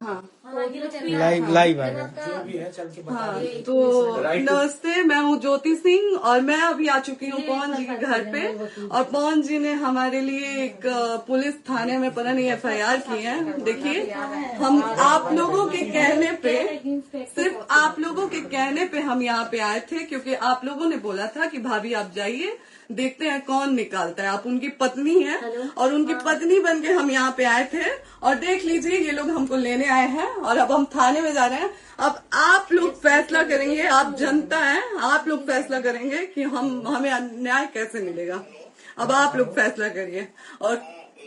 हाँ live live है जो भी है चल के बता हाँ दीजिए। तो नमस्ते, मैं हूँ ज्योति सिंह और मैं अभी आ चुकी हूँ पवन जी के घर पे। और पवन जी ने हमारे लिए एक पुलिस थाने में पता नहीं FIR की है। देखिए, हम आप लोगों के कहने पे, सिर्फ आप लोगों के कहने पे हम यहाँ पे आए थे, क्योंकि आप लोगों ने बोला था कि भाभी आप जाइए, देखते हैं कौन निकालता है। आप उनकी पत्नी है और उनकी पत्नी बन के हम यहाँ पे आए थे। और देख लीजिए, ये लोग हमको लेने आए हैं और अब हम थाने में जा रहे हैं। अब आप लोग फैसला करेंगे, आप जनता हैं, आप लोग फैसला करेंगे कि हमें न्याय कैसे मिलेगा। अब आप लोग फैसला करिए। और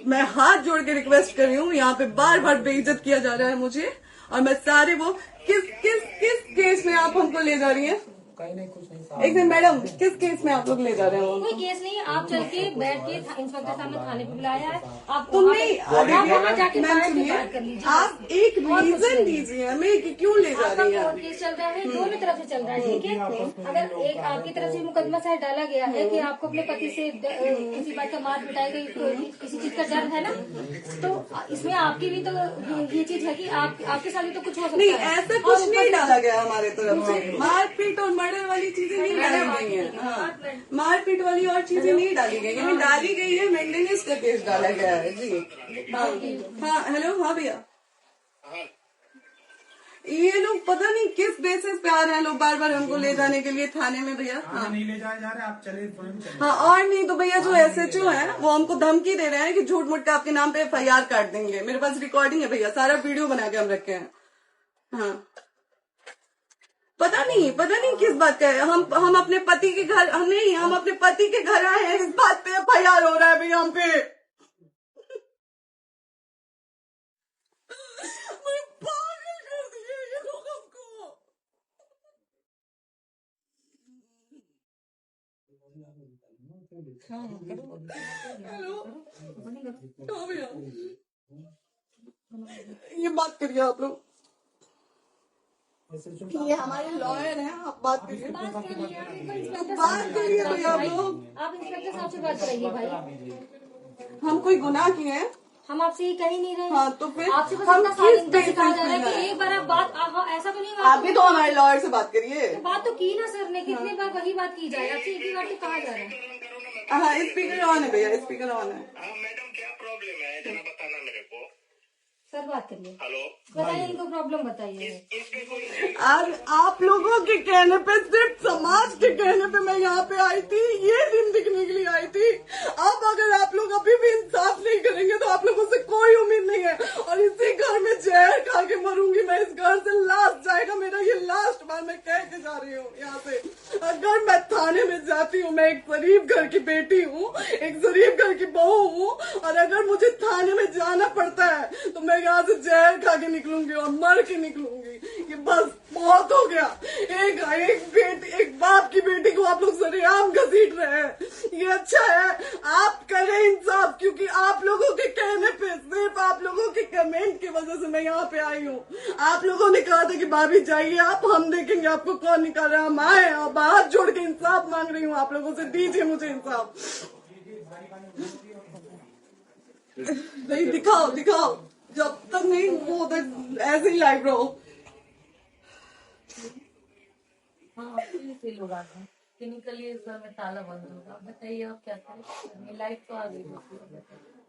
मैं हाथ जोड़ के रिक्वेस्ट कर रही हूँ, यहाँ पे बार बार बेइज्जत किया जा रहा है मुझे। और मैं सारे वो किस किस किस केस में आप हमको ले जा रही हैं? कहीं नहीं, कुछ नहीं। एक दिन मैडम, किस केस में आप लोग ले जा रहे हो? कोई केस नहीं है, आप चल के बैठ के इंस्पेक्टर साहब ने थाने पे बुलाया है। आप तुम नहीं, वहाँ जाके मैम बात सुनिए, कर लीजिए। आप एक रीजन दीजिए हमें कि क्यों ले जा आपका रही हैं। कोर्ट केस चल रहा है, दोनों तरफ से चल रहा है, ठीक है। अगर एक आपकी तरफ से मुकदमा शायद डाला गया है कि आपको अपने पति से किसी बात का मार पिटाई गई, किसी चीज का डर है ना, तो इसमें आपकी भी तो ये चीज है कि आपके साथ भी तो कुछ हो सकता नहीं, है। ऐसा कुछ नहीं डाला गया हमारे तरफ से। मारपीट और मर्डर वाली चीजें नहीं डाली गई हैं। हाँ, मारपीट वाली और चीजें नहीं डाली गई हैं। डाली गई है मेंटेनेंस का केस डाला गया है जी। हाँ हेलो, हाँ भैया, ये लोग पता नहीं किस बेसिस पे आ रहे हैं लोग बार बार हमको ले जाने के लिए थाने में भैया। हाँ नहीं ले जाए जा रहे, आप चले चले। हाँ, और नहीं तो भैया जो SHO है वो हमको धमकी दे रहे हैं कि झूठ मूठ का आपके नाम पे FIR काट देंगे। मेरे पास रिकॉर्डिंग है भैया, सारा वीडियो बना के हम रखे हैं। हाँ, पता नहीं किस बात का है। हम अपने पति के घर, हम अपने पति के घर आए हैं, इस बात पे FIR हो रहा है भैया हम पे। पागल कर दिए ये लोग हमको। हेलो, हाँ भैया, ये बात करिए आप लोग। ये हमारे लॉयर हैं, आप बात करिए। बात करिए भैया आप लोग। आप इंस्पेक्टर साहब से बात कराइए भाई। हम कोई गुनाह किए हैं? हम आपसे ये कह ही नहीं रहे। हाँ तो फिर आपसे बस हम इतना किस साइलेंट से कहा जा रहा है पे कि एक बार आप बात ऐसा तो नहीं आप भी तो हमारे लॉयर से बात करिए। बात तो की ना सर ने, कितने बार वही बात की जाए, आपसे एक ही बार तो कहा जा रहा है। हाँ, स्पीकर ऑन है भैया, स्पीकर ऑन है। मैडम क्या प्रॉब्लम है जरा बताना मेरे को। सर बात करिए, हेलो, बताइए इनको प्रॉब्लम बताइए। इसके कोई आज आप लोगों के कहने पे, सिर्फ समाज के कहने पे मैं यहाँ पे आई थी, ये दिन दिखने के लिए आई थी। अब अगर आप लोग अभी भी इंसाफ नहीं करेंगे तो आप लोगों से कोई उम्मीद नहीं है। और इसी घर में जहर खा के मरूंगी मैं। इस घर से लास्ट जाएगा मेरा, ये लास्ट बार मैं कह के जा रही हूँ यहाँ से। अगर मैं थाने में जाती हूँ, मैं एक गरीब घर की बेटी हूँ, एक गरीब घर की बहू हूँ, और अगर मुझे थाने में जाना पड़ता है तो मैं यहाँ से जहर खा के निकलूंगी और मर के निकलूंगी। ये बस बहुत हो गया। एक बाप की बेटी को आप लोग सरेआम घसीट रहे हैं। ये अच्छा है, आप करें इंसाफ, क्योंकि आप लोगों के कहने पे, सिर्फ आप लोगों के कमेंट की वजह से मैं यहाँ पे आई हूँ। आप लोगों ने कहा था कि भाभी जाइए आप, हम देखेंगे आपको कौन निकाल रहा है। हम आए और हाथ जोड़ के इंसाफ मांग रही हूँ आप लोगों से, दीजिए मुझे इंसाफ। नहीं, दिखाओ, जब तक नहीं वो तक ऐसे ही लाइव रहो। हाँ, फील होगा कि निकलिए, इस घर में ताला बंद होगा। बताइए आप क्या करें, लाइफ तो आ गई।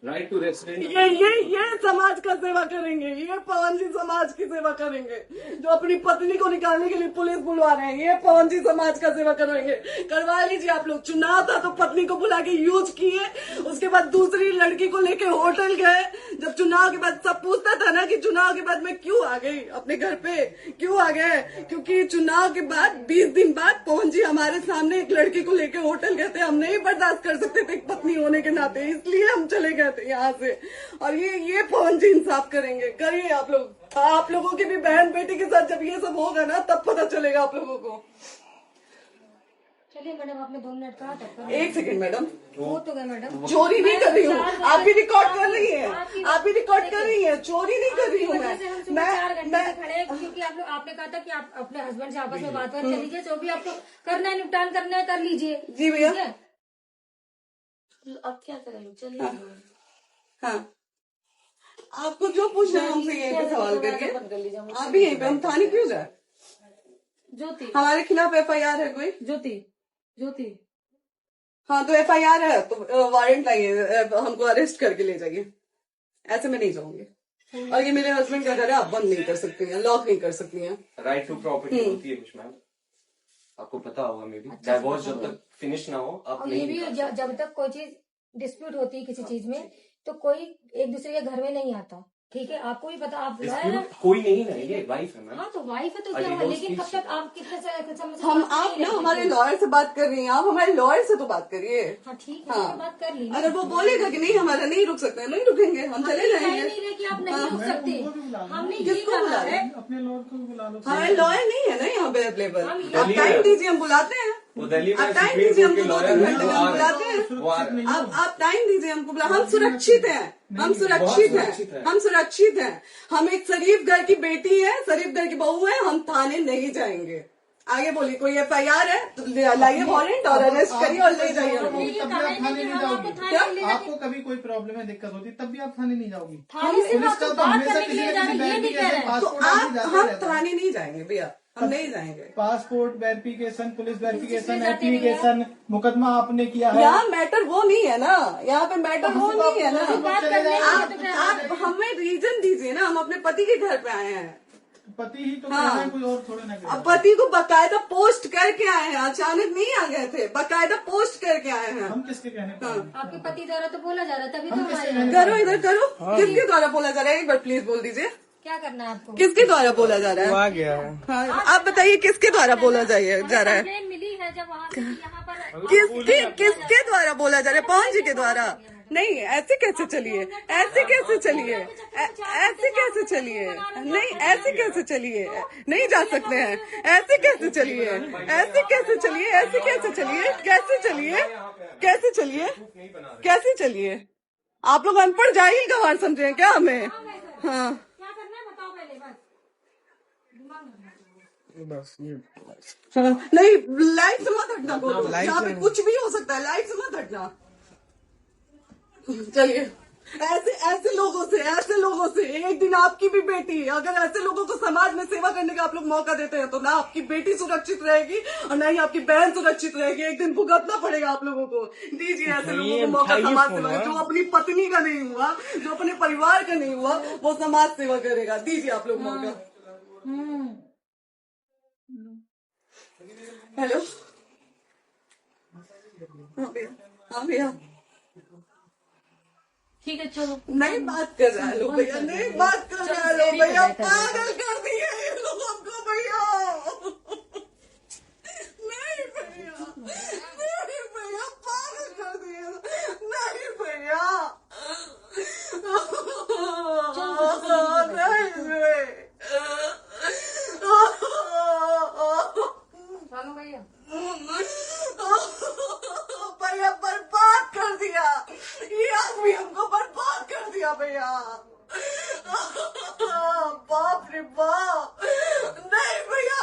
राइट टू रेसिडेंट, ये समाज का सेवा करेंगे, ये पवन जी समाज की सेवा करेंगे। जो अपनी पत्नी को निकालने के लिए पुलिस बुलवा रहे हैं, ये पवन जी समाज का सेवा करेंगे। करवा लीजिए आप लोग। चुनाव था तो पत्नी को बुला के यूज किए, उसके बाद दूसरी लड़की को लेके होटल गए। जब चुनाव के बाद सब पूछता था ना कि चुनाव के बाद मैं क्यों आ गई अपने घर पे, क्यों आ गए, क्योंकि चुनाव के बाद 20 दिन बाद पवन जी हमारे सामने एक लड़की को लेके होटल गए थे। हम नहीं बर्दाश्त कर सकते थे पत्नी होने के नाते, इसलिए हम चले गए थे यहाँ से। और ये पवन जी इंसाफ करेंगे। करिए आप लोग। आप लोगों की भी बहन बेटी के साथ जब ये सब होगा ना, तब पता चलेगा आप लोगों को। चलिए मैडम, आपने 2 मिनट कहा था। एक सेकंड मैडम, हो तो गया मैडम। चोरी नहीं कर रही हूँ, आप भी रिकॉर्ड कर रही हैं, आप भी रिकॉर्ड कर रही हैं। चोरी नहीं कर रही हूँ मैं 4 घंटे से खड़े हैं, क्योंकि आपने कहा था कि आप अपने हस्बैंड से आपस में बात कर लीजिए, जो भी आपको करना है, निपटान करना है, कर लीजिए। जी भैया। अब क्या करेंगे, चलिए। हाँ, आपको जो पूछना है हमसे यहीं पे सवाल करिए। बंद कर लीजिए आप भी यहीं पे, हम थाने क्यों जाए? ज्योति हमारे खिलाफ FIR है कोई? ज्योति हाँ तो FIR है तो वारंट लाइए, हमको अरेस्ट करके ले जाइए। ऐसे मैं नहीं जाऊंगी। और ये मेरे हस्बैंड का घर है, आप बंद नहीं कर सकती हैं, लॉक नहीं कर सकती हैं। राइट टू प्रॉपर्टी होती है कुछ मैम, आपको पता होगा मे बी। डाइवोर्स जब तक फिनिश ना हो आप और ये नहीं भी जब तक कोई चीज डिस्प्यूट होती है किसी चीज में तो कोई एक दूसरे के घर में नहीं आता। ठीक है, आपको भी पता, आप Dispute कोई नहीं ना, ये वाइफ है मैम। हाँ तो वाइफ है तो क्या हुआ, divorce लेकिन कब case तक आप कितने समय से हम बात आप नहीं ना रहे हमारे थे? लॉयर से बात कर रही हैं, आप हमारे लॉयर से तो बात करिए। हाँ ठीक है, हाँ। मैंने बात कर ली। अगर वो बोलेगा कि नहीं हमारा नहीं रुक सकते, नहीं रुकेंगे, हम चले कह जाएंगे। नहीं रहे कि आप नहीं रुक सकते, हमने ये किसको बुला कहा रहे है। हैं? अपने लॉर्ड को भी बुला लो। हमारे लॉयर नहीं है ना यहाँ पे अवेलेबल। हम आप दिल्ली टाइम में- दीजिए, हम बुलाते हैं। वो दिल्ली में आप टाइम सुप्रीम दीजिए कोर्ट के हमको, 2 लॉयर घंटे हैं, में वो हम आ बुलाते रहे हैं। हैं, वो आ रहे हैं। आप टाइम दीजिए हमको, हम सुरक्षित हैं, हम सुरक्षित सुरक्षित हैं, हैं। हम सुरक्षित हैं। हम एक शरीफ घर की बेटी है, शरीफ घर की बहू है, हम थाने नहीं जाएंगे। आगे बोलिए, कोई FIR है तो लाइए वारंट और अरेस्ट करिए और ले जाइए हमको। तभी आप थाने नहीं जाओगी। क्या? आपको कभी कोई प्रॉब्लम है, दिक्कत होती तब भी आप थाने नहीं जाओगी। थाने से पुलिस बात का तो बात हमेशा करने के किसी लिए न जाना, किसी ये नहीं कह रहे हैं। तो पासपोर्ट ऑफिस जाते हम रहते हैं। थाने नहीं जाएंगे भैया, हम नहीं जाएंगे। पासपोर्ट वेरिफिकेशन, पुलिस वेरिफिकेशन, जाते नहीं है। एप्लीकेशन, मुकदमा आपने किया है। यहाँ मैटर वो नहीं है ना, यहाँ पे मैटर वो नहीं है ना। बात करने आप हमें रीजन दीजिए ना, हम अपने पति के घर पे आए हैं। पति ही तो हाँ। कह रहे हैं, कोई और थोड़े ना अब करेगा। पति को बकायदा पोस्ट करके आए हैं, अचानक नहीं आ गए थे, बकायदा पोस्ट करके आए हैं। हम किसके कहने पर हैं? आपके पति द्वारा तो बोला जा रहा है, तभी तो हम किसके हमारे कहने करो इधर करो, किसके द्वारा बोला जा रहा है? एक बार प्लीज बोल दीजिए, क्या करना है आपको? किसके द्वारा बोला जा रहा वो है? आ गया है। हाँ, आप बताइए किसके द्वारा बोला जा रहा है? कंप्लेन मिली है जब वहाँ से यहाँ पर किसके द्वारा बोला जा रहा है? पवन जी के द्वारा? नहीं, ऐसे कैसे चलिए, ऐसे कैसे चलिए, ऐसे कैसे चलिए, नहीं ऐसे कैसे चलिए, नहीं जा सकते हैं, ऐसे कैसे चलिए, ऐसे कैसे चलिए, ऐसे कैसे चलिए, कैसे चलिए, कैसे चलिए, कैसे चलिए? आप लोग अनपढ़ जाहिल गंवार समझे हैं क्या हमें? हाँ क्या करना है बताओ पहले, बस दिमाग में बस ये हाँ, नहीं लाइफ से मत हटना, बोलो लाइफ यहाँ पे से- कुछ भी हो सकता है, लाइफ से मत हटना। चलिए, ऐसे लोगों से एक दिन आपकी भी बेटी, अगर ऐसे लोगों को समाज में सेवा करने का आप लोग मौका देते हैं तो ना आपकी बेटी सुरक्षित रहेगी और ना ही आपकी बहन सुरक्षित रहेगी। एक दिन भुगतना पड़ेगा आप लोगों को। दीजिए ऐसे लोगों को मौका उठाइए समाज फोन, सेवा का। हाँ। जो अपनी पत्नी का नहीं हुआ, जो अपने परिवार का नहीं हुआ, वो समाज सेवा करेगा। दीजिए आप लोग मौका। हेलो, हाँ भैया, हाँ भैया, ठीक है चलो। नहीं बात कर रहा है लोग भैया, नहीं बात कर रहा है लोग भैया, पागल कर दिए ये लोग हमको भैया। नहीं भैया, नहीं भैया, पागल कर दिए, नहीं भैया, नहीं चलो भैया, भैया बर्बाद कर दिया ये आदमी, हमको बर्बाद कर दिया भैया। बाप रे बाप, नहीं भैया,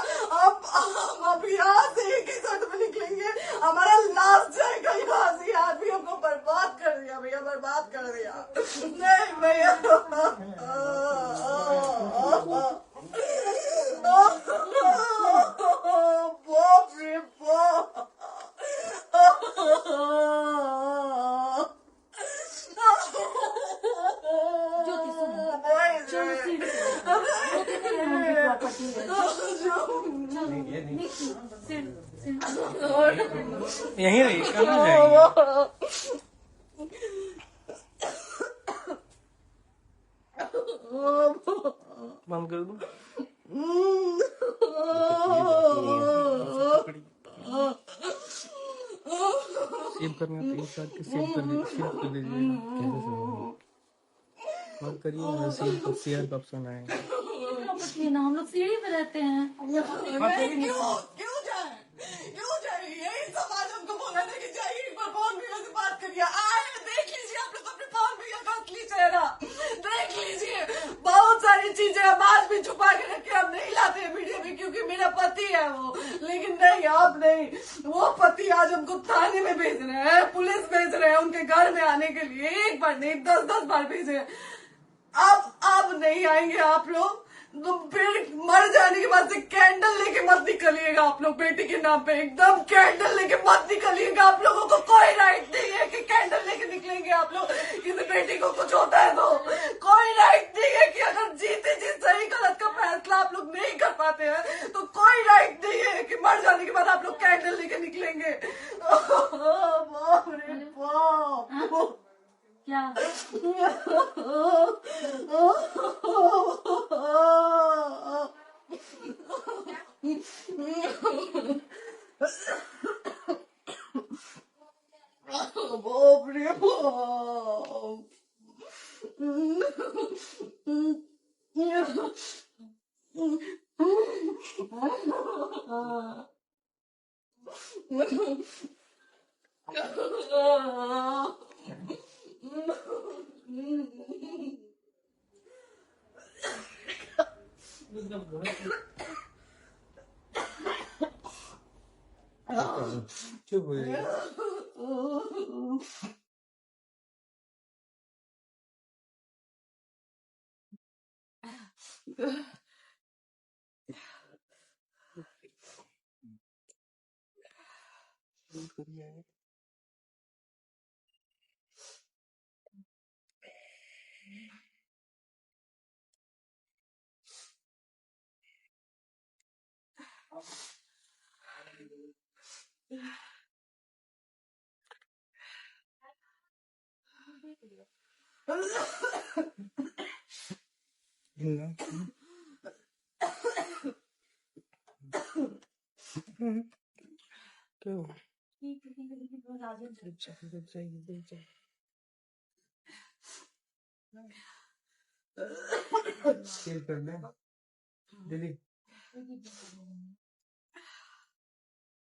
अब यहाँ से एक ही शर्त में निकलेंगे, हमारा लास्ट जाएगा यहाँ से। आदमी हमको बर्बाद कर दिया भैया, बर्बाद कर दिया। नहीं भैया, बाप रे बाप, ज्योति सुनो, चलो सीढ़ी यहीं रही, कहाँ जाएगी? बंद कर दो। सेव करना तो एक साथ सेव कर दीजिए। मत करिए, शेयर का ऑप्शन आएगा। ना हम लोग सीढ़ी पे रहते हैं। क्यों जाए यही समाज हमको बोला था कि जाइए एक बार पवन भैया से बात करिए। आए देख लीजिए आप लोग अपने पवन भैया का असली चेहरा देख लीजिए। बहुत सारी चीजें हम आज भी छुपा के रखे, हम नहीं लाते हैं मीडिया में क्योंकि मेरा पति है वो, लेकिन नहीं आप नहीं, वो पति आज हमको थाने में भेज रहे हैं, पुलिस भेज रहे हैं उनके घर में आने के लिए। एक बार नहीं 10-10 बार भेजे। अब नहीं आएंगे आप लोग, तो फिर मर जाने के बाद से कैंडल लेके मत निकलिएगा आप लोग बेटी के नाम पे, एकदम कैंडल लेके मत निकलिएगा। आप लोगों को कोई राइट नहीं है कि कैंडल लेके निकलेंगे आप लोग, किसी बेटी को कुछ होता है तो कोई राइट नहीं है कि अगर जीते जी सही गलत का फैसला आप लोग नहीं कर पाते हैं तो कोई राइट नहीं है कि मर जाने के बाद आप लोग कैंडल लेके निकलेंगे। बाप रे बाप। क्या बाप रे बाप। चुप हो जाइए। क्या हुआ? स्केल कर ले दीदी।